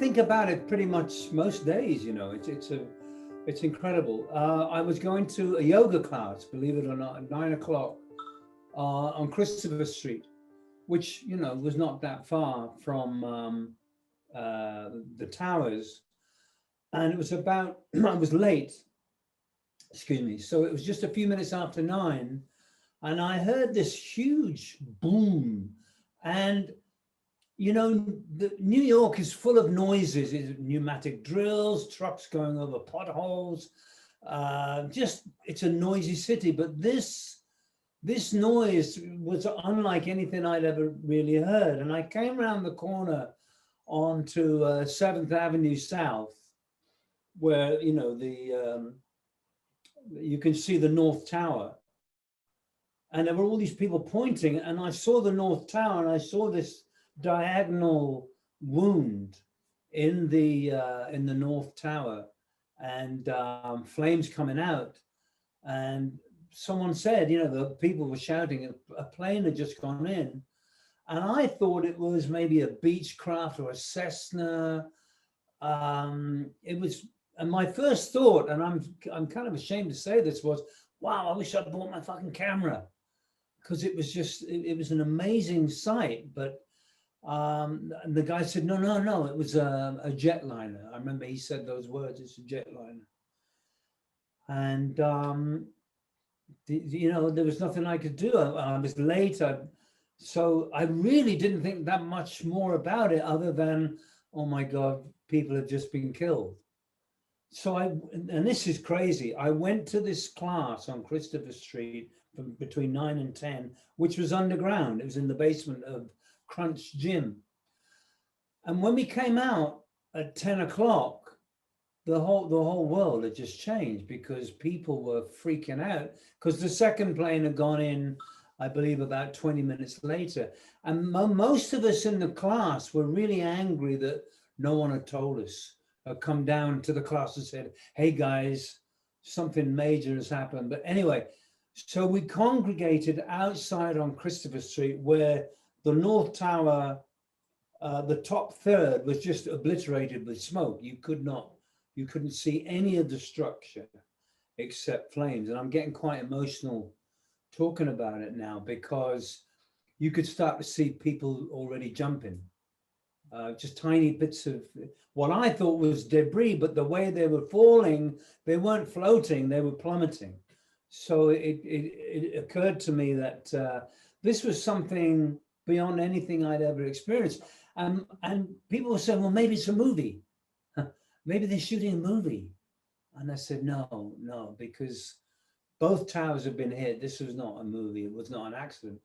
think about it pretty much most days. You know, it's incredible. I was going to a yoga class, believe it or not, at 9 o'clock on Christopher Street, which, you know, was not that far from the towers. And it was about, I was late, excuse me. So it was just a few minutes after 9, and I heard this huge boom. And, you know, New York is full of noises, pneumatic drills, trucks going over potholes. It's a noisy city, but this noise was unlike anything I'd ever really heard. And I came around the corner onto 7th Avenue South, where, you know, you can see the North Tower. And there were all these people pointing, and I saw the North Tower, and I saw this diagonal wound in the North Tower, and flames coming out. And someone said, you know, the people were shouting, a plane had just gone in. And I thought it was maybe a Beechcraft or a Cessna. It was, and my first thought, and I'm kind of ashamed to say this, was, wow, I wish I'd bought my fucking camera, because it was just, it was an amazing sight. But and the guy said, no, it was a jetliner. I remember he said those words, it's a jetliner. And you know, there was nothing I could do. I was late, so I really didn't think that much more about it, other than, oh my God, people have just been killed. So and this is crazy, I went to this class on Christopher Street from between 9 and 10, which was underground. It was in the basement of Crunch Gym. And when we came out at 10 o'clock, the whole world had just changed, because people were freaking out, because the second plane had gone in, I believe, about 20 minutes later. And most of us in the class were really angry that no one had told us, or come down to the class and said, hey guys, something major has happened. But anyway, so we congregated outside on Christopher Street, where the North Tower, the top third was just obliterated with smoke. You couldn't see any of the structure except flames. And I'm getting quite emotional talking about it now, because you could start to see people already jumping, just tiny bits of what I thought was debris, but the way they were falling, they weren't floating, they were plummeting. So it occurred to me that this was something beyond anything I'd ever experienced. And people were saying, well, maybe it's a movie. Maybe they're shooting a movie. And I said, no, because both towers have been hit. This was not a movie. It was not an accident.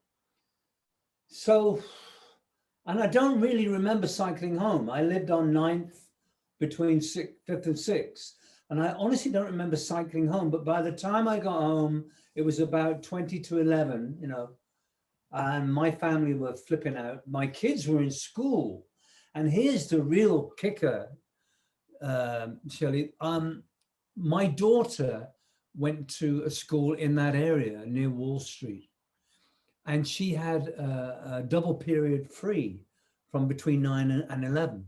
So, and I don't really remember cycling home. I lived on 9th between 5th and 6th. And I honestly don't remember cycling home. But by the time I got home, it was about 20 to 11, you know, and my family were flipping out. My kids were in school. And here's the real kicker, Shelley. My daughter went to a school in that area near Wall Street, and she had a double period free from between 9 and 11.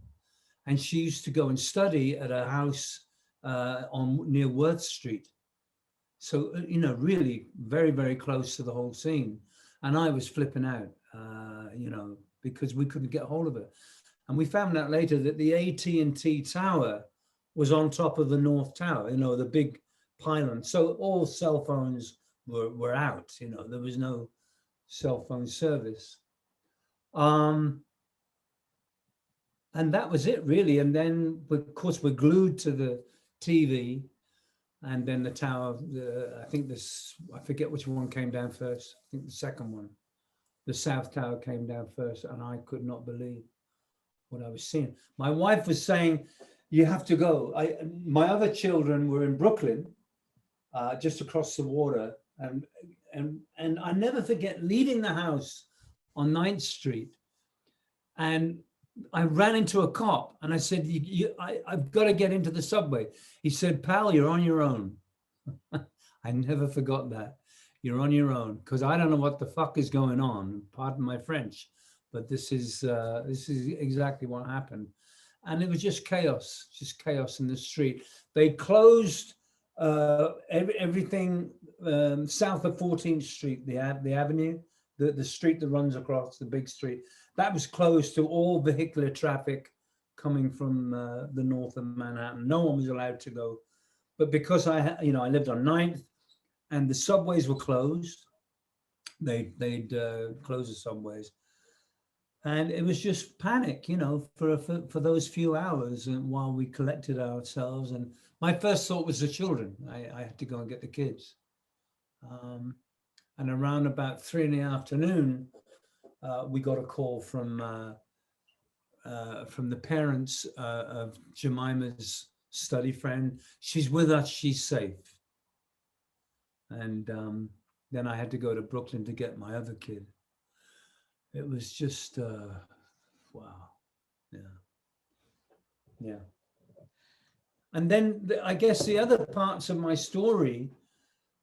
And she used to go and study at a house near Worth Street. So, you know, really very, very close to the whole scene. And I was flipping out, you know, because we couldn't get hold of it. And we found out later that the AT&T tower was on top of the North Tower, you know, the big pylon. So all cell phones were out, you know, there was no cell phone service. And that was it, really. And then, of course, we're glued to the TV. And then the tower, I forget which one came down first. I think the second one, the South Tower, came down first. And I could not believe what I was seeing. My wife was saying, you have to go. My other children were in Brooklyn, just across the water. And I never forget leaving the house on 9th Street. And I ran into a cop and I said, I've got to get into the subway. He said, pal, you're on your own. I never forgot that. You're on your own, because I don't know what the fuck is going on. Pardon my French, but this is exactly what happened. and it was just chaos in the street. They closed everything south of 14th Street, the avenue, the street that runs across the big street. That was closed to all vehicular traffic coming from the north of Manhattan. No one was allowed to go. But because I lived on 9th and the subways were closed, they'd close the subways. And it was just panic, for those few hours while we collected ourselves. And my first thought was the children. I had to go and get the kids. And around about 3 in the afternoon, we got a call from the parents of Jemima's study friend. She's with us, she's safe. And then I had to go to Brooklyn to get my other kid. It was just, wow. Yeah. And then I guess the other parts of my story,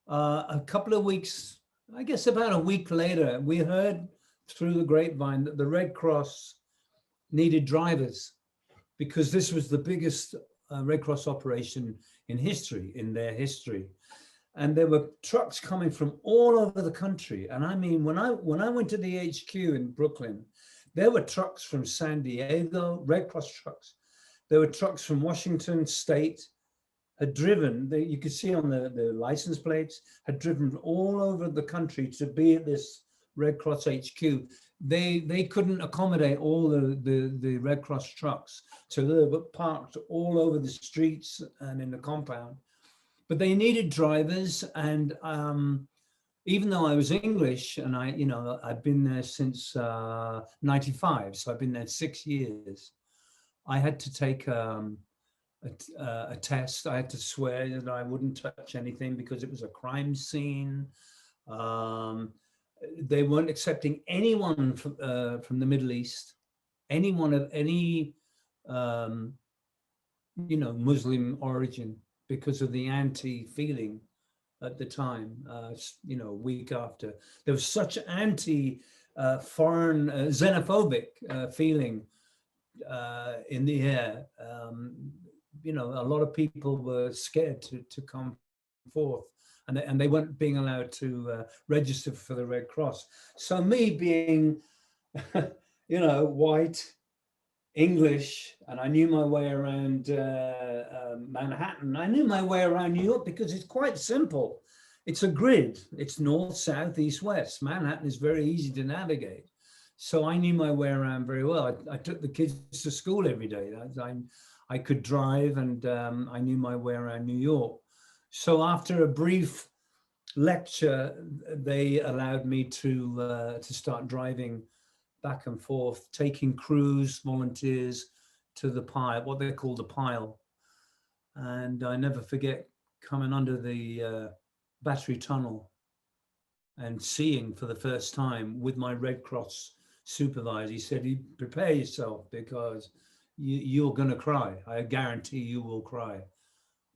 a couple of weeks, I guess about a week later, we heard through the grapevine that the Red Cross needed drivers because this was the biggest Red Cross operation in their history. And there were trucks coming from all over the country. And I mean, when I went to the HQ in Brooklyn, there were trucks from San Diego, Red Cross trucks. There were trucks from Washington State, had driven, you could see on the license plates, had driven all over the country to be at this Red Cross HQ. They couldn't accommodate all the Red Cross trucks. So they were parked all over the streets and in the compound. But they needed drivers, and even though I was English, and I've been there since 95, so I've been there 6 years. I had to take a test. I had to swear that I wouldn't touch anything because it was a crime scene. They weren't accepting anyone from the Middle East, anyone of any Muslim origin, because of the anti-feeling at the time, a week after. There was such anti-foreign, xenophobic feeling in the air. A lot of people were scared to come forth, and they weren't being allowed to register for the Red Cross. So me being, white, English, and I knew my way around Manhattan. I knew my way around New York because it's quite simple. It's a grid. It's north, south, east, west. Manhattan is very easy to navigate. So I knew my way around very well. I took the kids to school every day. I could drive, and I knew my way around New York. So after a brief lecture, they allowed me to start driving back and forth, taking crews, volunteers to the pile, what they call the pile. And I never forget coming under the Battery Tunnel and seeing for the first time with my Red Cross supervisor. He said, prepare yourself because you're going to cry. I guarantee you will cry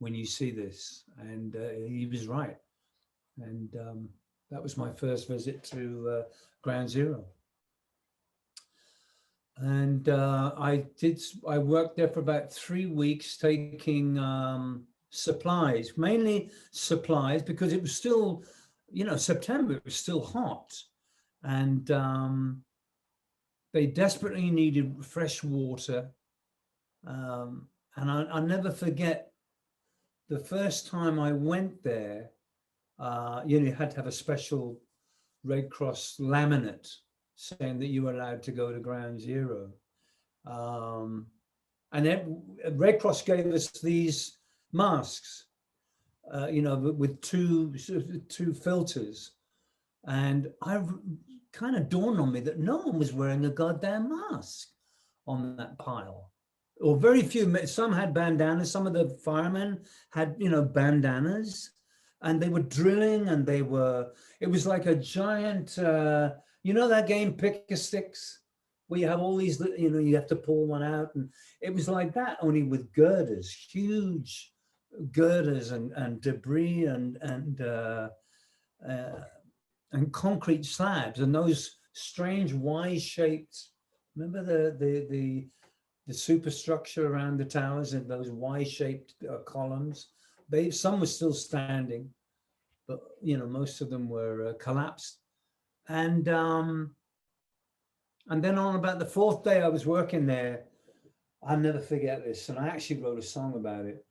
when you see this. And he was right. And that was my first visit to Ground Zero. And I worked there for about 3 weeks taking supplies, mainly supplies, because it was still, September, it was still hot. And they desperately needed fresh water. And I'll never forget the first time I went there, you had to have a special Red Cross laminate saying that you were allowed to go to Ground Zero. And Red Cross gave us these masks, with two filters. And I kind of dawned on me that no one was wearing a goddamn mask on that pile. Or very few, some had bandanas, some of the firemen had, bandanas, and they were drilling, and it was like a giant, that game Pick a Sticks, where you have all these, you have to pull one out, and it was like that, only with girders, huge girders and debris and concrete slabs, and those strange Y-shaped, remember the the superstructure around the towers and those Y-shaped columns. Some were still standing, but most of them were collapsed. And then on about the fourth day I was working there, I'll never forget this, and I actually wrote a song about it.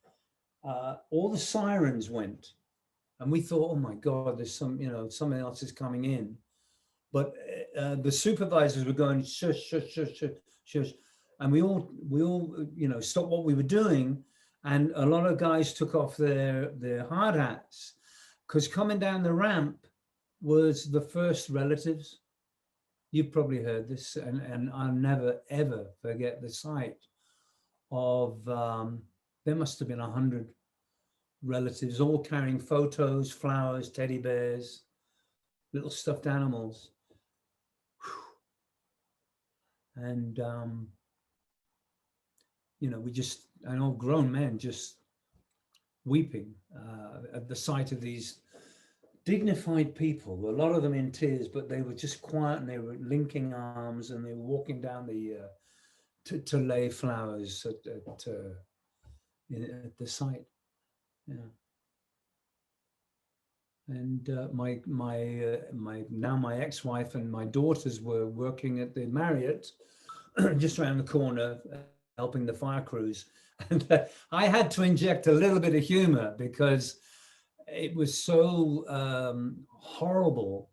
All the sirens went, and we thought, oh my God, there's something else is coming in. But the supervisors were going, shush, shush, shush, shush, shush. And we all stopped what we were doing. And a lot of guys took off their hard hats, because coming down the ramp was the first relatives. You've probably heard this, and I'll never, ever forget the sight of, there must have been 100 relatives, all carrying photos, flowers, teddy bears, little stuffed animals. And, and all grown men just weeping at the sight of these dignified people, a lot of them in tears, but they were just quiet, and they were linking arms, and they were walking down the to lay flowers at the site. Yeah. And my ex-wife and my daughters were working at the Marriott just around the corner, helping the fire crews. And I had to inject a little bit of humor, because it was so horrible.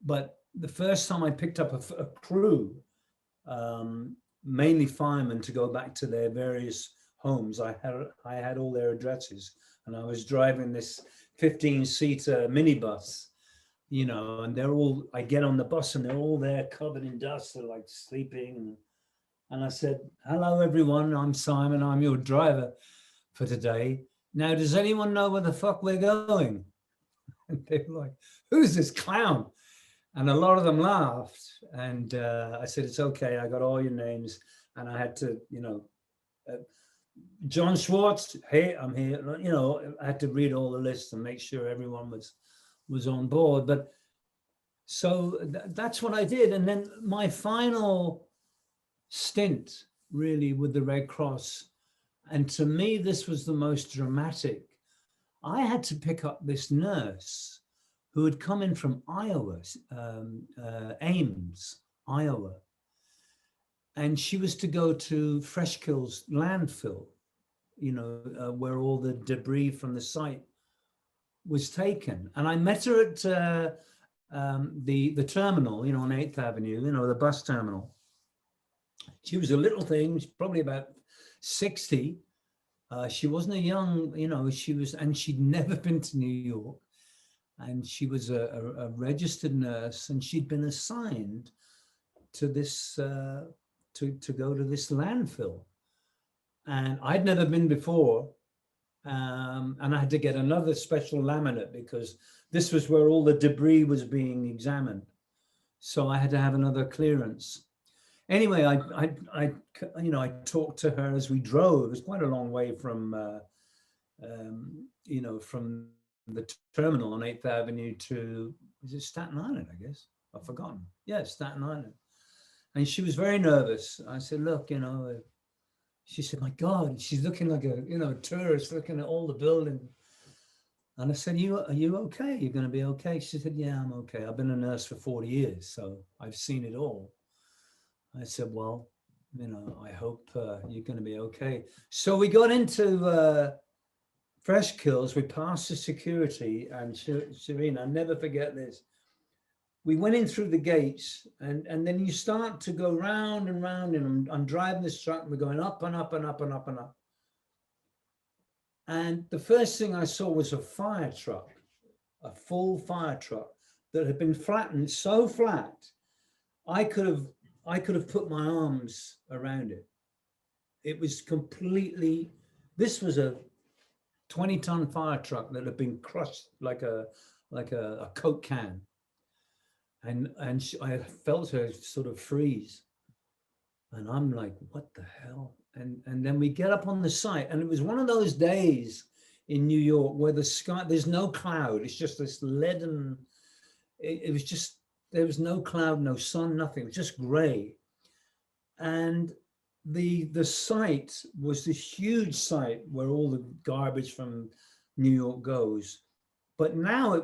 But the first time I picked up a crew, mainly firemen, to go back to their various homes, I had all their addresses, and I was driving this 15-seater minibus, and they're all, I get on the bus and they're all there covered in dust, they're like sleeping. And I said, hello everyone, I'm Simon, I'm your driver for today. Now, does anyone know where the fuck we're going? And they were like, who's this clown? And a lot of them laughed. And I said, it's okay, I got all your names. And I had to, John Schwartz, hey, I'm here. I had to read all the lists and make sure everyone was on board. But so that's what I did. And then my final stint really with the Red Cross, and to me, this was the most dramatic. I had to pick up this nurse who had come in from Iowa, Ames, Iowa. And she was to go to Freshkill's landfill, where all the debris from the site was taken. And I met her at the terminal, on 8th Avenue, the bus terminal. She was a little thing, probably about 60. She wasn't a young, and she'd never been to New York. And she was a registered nurse, and she'd been assigned to this, to go to this landfill. And I'd never been before. And I had to get another special laminate, because this was where all the debris was being examined. So I had to have another clearance. Anyway, I talked to her as we drove. It was quite a long way from, from the terminal on 8th Avenue to, is it Staten Island, I guess? I've forgotten. Yeah, Staten Island. And she was very nervous. I said, look, she said, my God, she's looking like a, tourist looking at all the buildings. And I said, are you okay? You're going to be okay? She said, yeah, I'm okay. I've been a nurse for 40 years, so I've seen it all. I said, well, I hope you're going to be okay. So we got into Freshkills. We passed the security, and Shireen, I'll never forget this. We went in through the gates, and then you start to go round and round, and I'm driving this truck, and we're going up and up and up and up and up. And the first thing I saw was a fire truck, a full fire truck that had been flattened so flat, I could have put my arms around it. It was completely, this was a 20-ton fire truck that had been crushed like a Coke can. And I felt her sort of freeze. And I'm like, what the hell? And then we get up on the site, and it was one of those days in New York where the sky, there's no cloud. It's just this leaden, it was just, there was no cloud, no sun, nothing. It was just gray. And the site was this huge site where all the garbage from New York goes. But now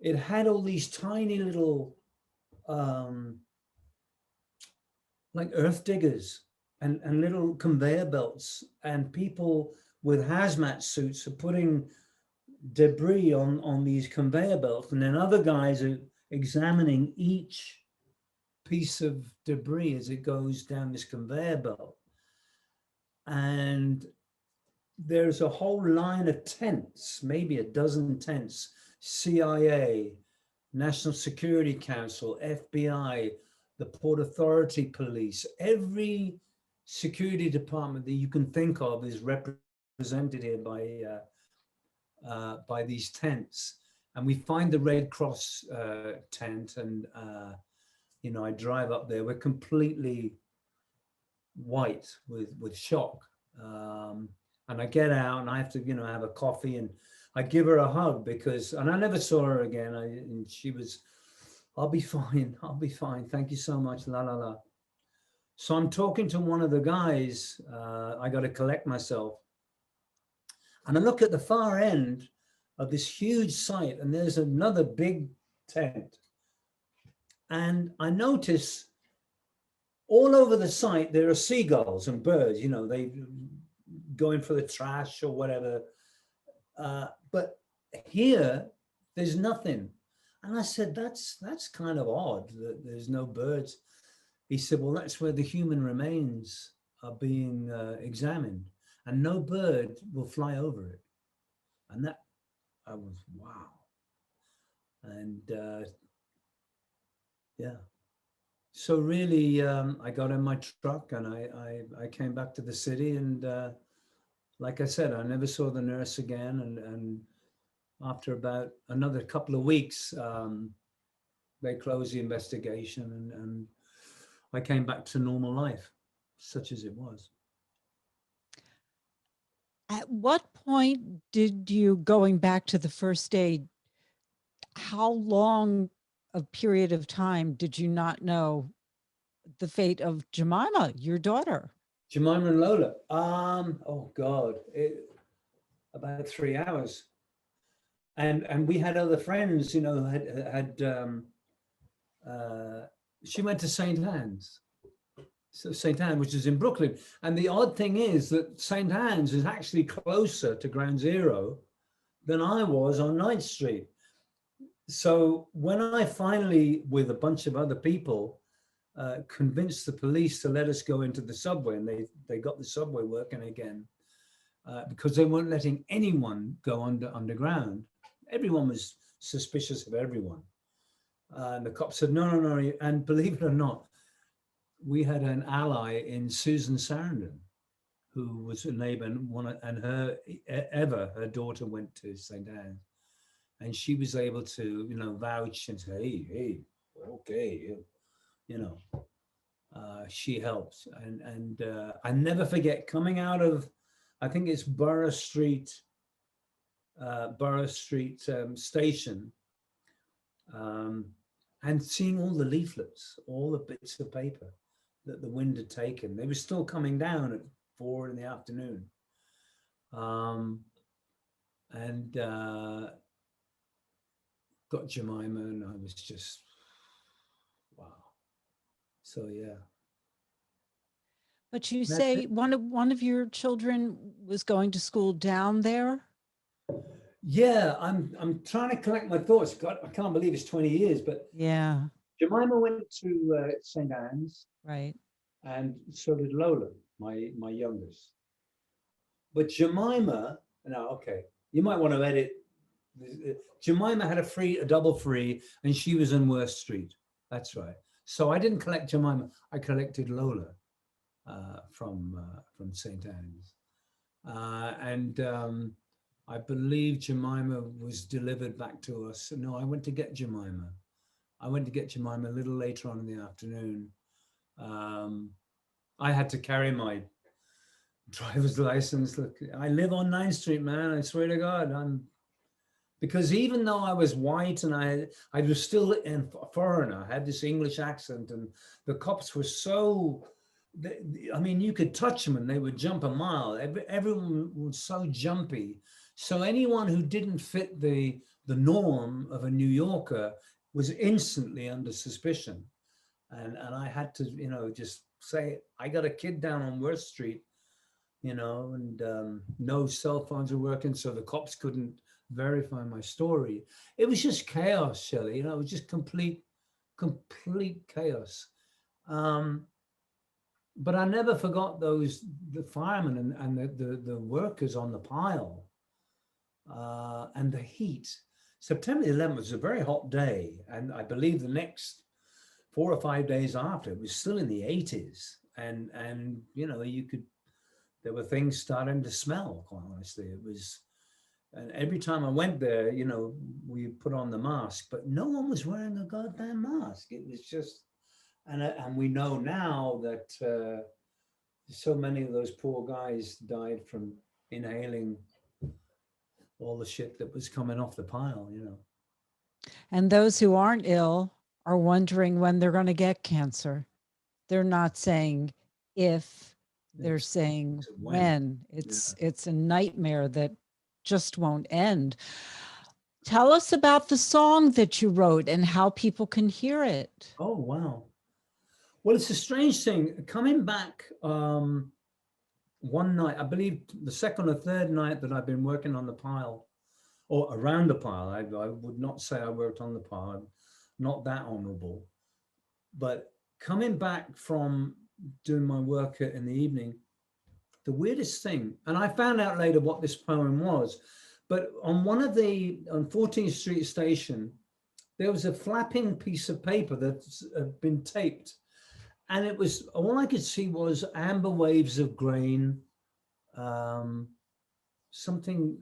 it had all these tiny little like earth diggers and little conveyor belts, and people with hazmat suits are putting debris on these conveyor belts, and then other guys are examining each piece of debris as it goes down this conveyor belt. And there's a whole line of tents, maybe a dozen tents, CIA, National Security Council, FBI, the Port Authority Police, every security department that you can think of is represented here by these tents. And we find the Red Cross tent, and you know, I drive up there. We're completely white with shock, and I get out and I have to, you know, have a coffee, and I give her a hug and I never saw her again. And she was, I'll be fine. I'll be fine. Thank you so much. La la la. So I'm talking to one of the guys. I got to collect myself. And I look at the far end of this huge site, and there's another big tent. And I notice all over the site, there are seagulls and birds, you know, they going for the trash or whatever. But here, there's nothing. And I said, that's kind of odd that there's no birds. He said, well, that's where the human remains are being examined, and no bird will fly over it. And that, I was, wow. And yeah. So really, I got in my truck and I came back to the city, and like I said, I never saw the nurse again. And after about another couple of weeks, they closed the investigation, and I came back to normal life, such as it was. At what point did you, going back to the first aid, how long a period of time did you not know the fate of Jemima, your daughter? Jemima and Lola. Oh God, about 3 hours. And we had other friends, you know, she went to St. Anne's. So St. Anne, which is in Brooklyn. And the odd thing is that St. Anne's is actually closer to Ground Zero than I was on 9th Street. So when I finally, with a bunch of other people, convinced the police to let us go into the subway, and they got the subway working again, because they weren't letting anyone go underground. Everyone was suspicious of everyone. And the cops said, no, no, no. And believe it or not, we had an ally in Susan Sarandon, who was a neighbor, and her daughter went to St. Anne's, and she was able to, you know, vouch and say, hey, okay, you know, she helps. And I never forget coming out of, I think it's Borough Street station, and seeing all the leaflets, all the bits of paper that the wind had taken. They were still coming down at 4 in the afternoon. And got Jemima, and I was just, wow. So yeah. But you say one of your children was going to school down there? Yeah, I'm trying to collect my thoughts. God, I can't believe it's 20 years, but yeah, Jemima went to St. Anne's, right, and so did Lola, my youngest. But Jemima, no, okay, you might want to edit. Jemima had a double free, and she was on Worth Street. That's right. So I didn't collect Jemima. I collected Lola from St. Anne's, and I believe Jemima was delivered back to us. No, I went to get Jemima. I went to get Jemima a little later on in the afternoon. I had to carry my driver's license. Look, I live on 9th Street, man. I swear to God, because even though I was white and I was still a foreigner, I had this English accent, and the cops were so I mean, you could touch them and they would jump a mile. Everyone was so jumpy. So anyone who didn't fit the norm of a New Yorker was instantly under suspicion. And I had to, just say, I got a kid down on Worth Street, and no cell phones were working, so the cops couldn't verify my story. It was just chaos, Shelley. It was just complete chaos. Um, but I never forgot the firemen and the workers on the pile, and the heat. September 11th was a very hot day, and I believe the next 4 or 5 days after, it was still in the 80s, and there were things starting to smell. Quite honestly, it was. And every time I went there, we put on the mask, but no one was wearing a goddamn mask. It was just, and we know now that so many of those poor guys died from inhaling all the shit that was coming off the pile. And those who aren't ill are wondering when they're going to get cancer. They're not saying if, they're saying it's when. It's a nightmare that just won't end. Tell us about the song that you wrote and how people can hear it. Oh, wow. Well, it's a strange thing. Coming back one night, I believe the second or third night that I've been working on the pile, or around the pile. I would not say I worked on the pile. I'm not that honorable. But coming back from doing my work in the evening, the weirdest thing, and I found out later what this poem was, but on 14th Street station, there was a flapping piece of paper that's been taped. And it was, all I could see was amber waves of grain, something,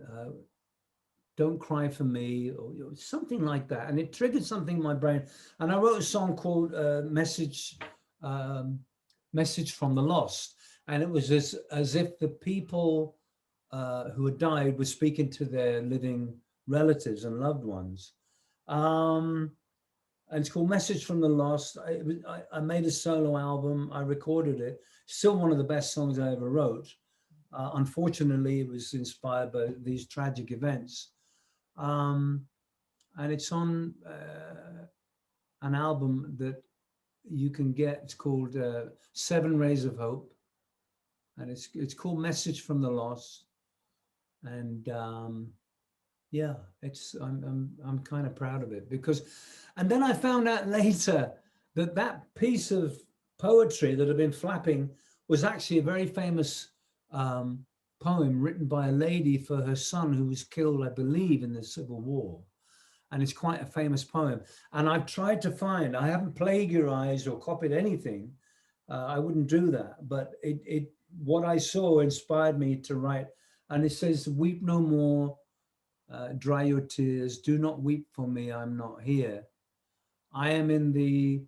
don't cry for me, or something like that. And it triggered something in my brain. And I wrote a song called Message from the Lost. And it was as if the people who had died were speaking to their living relatives and loved ones. And it's called Message from the Lost. I made a solo album. I recorded it. Still one of the best songs I ever wrote. Unfortunately, it was inspired by these tragic events. And it's on an album that you can get. It's called 7 Rays of Hope. And it's called Message from the Lost. And yeah, I'm kind of proud of it because, and then I found out later that piece of poetry that had been flapping was actually a very famous poem written by a lady for her son who was killed, I believe, in the Civil War. And it's quite a famous poem. And I've tried to find, I haven't plagiarized or copied anything. I wouldn't do that, but what I saw inspired me to write. And it says, weep no more, dry your tears, do not weep for me, I'm not here. I am in the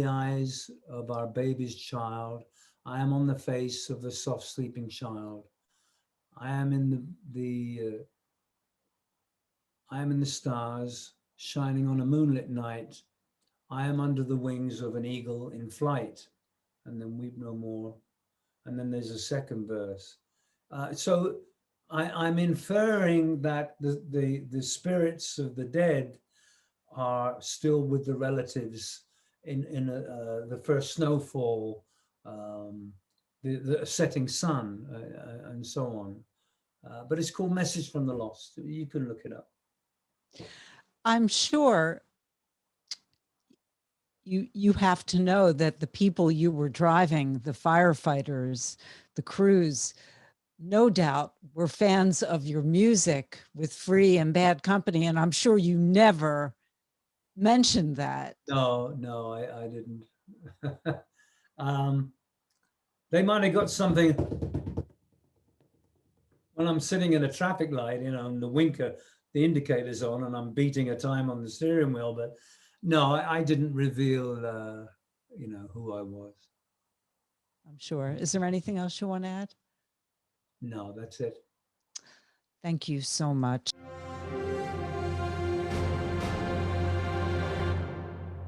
eyes of our baby's child. I am on the face of the soft sleeping child. I am in I am in the stars shining on a moonlit night. I am under the wings of an eagle in flight. And then weep no more. And then there's a second verse. So I'm inferring that the spirits of the dead are still with the relatives in the first snowfall, the setting sun, and so on. But it's called Message from the Lost. You can look it up. I'm sure you have to know that the people you were driving, the firefighters, the crews, no doubt were fans of your music with Free and Bad Company. And I'm sure you never mentioned that. No, I didn't. They might have got something when I'm sitting in a traffic light, and the indicator's on, and I'm beating a time on the steering wheel. But no, I didn't reveal, who I was. I'm sure. Is there anything else you want to add? No, that's it. Thank you so much.